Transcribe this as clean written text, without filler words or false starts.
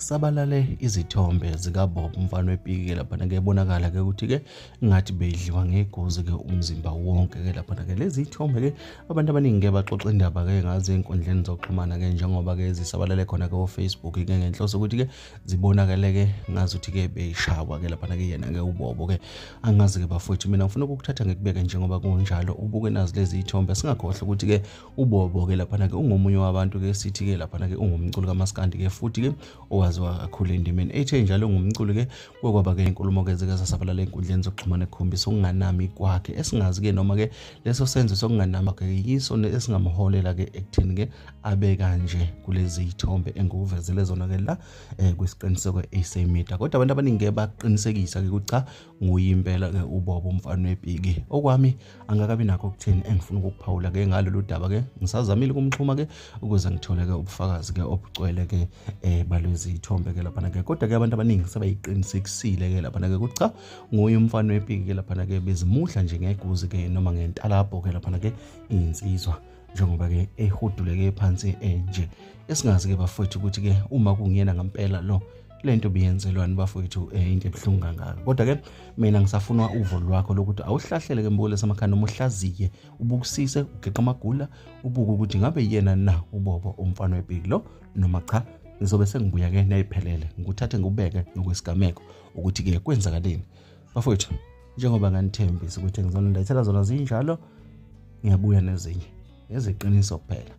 Kusabalale izithombe zikaBobo Mfanawepiki lapha ke ebonakala ke ukuthi ke engathi bedliwa ngeGuzzi ke umzimba wonke ke lapha ke lezi ithombe ke abantu abaningi ke baxoxa indaba ke ngazi enkundleni zokuxhumana ke njengoba ke zisabalale khona ke Facebook ke ngenhloso ukuthi ke zibonakale ke ngazi ukuthi ke beyishawa ke lapha ke yena ke uBobo ke angazi ke bafowethu mina ngifuna ukukuthatha ngikubeke njengoba kunjalo ubuke nazi lezi ithombe singakhohle ukuthi ke uBobo ke lapha ke ungomunye wabantu ke sithi ke lapha ke ungumculi kaMaskandi ke futhi ke owaziwa kakhulu endimeni ethe njalo ngumculi ke kwaba ke inkulumo ke zike sasabalala enkundleni zokuxhumana ekhombisa ukunganami kwakhe esingazi ke noma ke leso senzo sokunganama ke yiso esingamholela ke ekuthini ke abe kanje kulezi ithombe enguvezele zona ke la kwisiqiniseko eSA Media kodwa abantu abaningi ke baqinisekisa ke ukuthi cha nguyimpela ke uBobo Mfanawepiki okwami angakabi nakho ukuthini engifuna ukukuphawula ke ngalolu daba ke ngisazamile kumxhuma ke ukuze ngithole ke ubufakazi ke obucwele ke balwezi ithombe ke lapha ke kodwa ke abantu abaningi sebayiqinisekisile ke lapha ke ukuthi cha nguye Mfanawepiki ke lapha ke bezimuhla nje ngeGuzzi ke noma ngentalapho ke lapha ke insizwa njengoba ke ehuduleke phansi nje esingazi ke bafowethu ukuthi ke uma kungiyena ngempela lo lento biyenzelwani bafowethu into ebhlungu kangaka kodwa ke mina ngisafuna uvo lwakho lokuthi awuhlahlele ke mbole samakhanda umuhlaziye ubukusise ugeqa amagula ubuke ukuthi ngabe yena na uBobo uMfanawepiki lo noma cha ngizobe sengibuya ke nayiphelele ngikuthathe ngubeke ngokwesigameko ukuthi ke kwenzakaleni bafowethu njengoba nganithembisa ukuthi ngizonindayithela zona zinjalo ngiyabuya nezinye eziqiniso kuphela.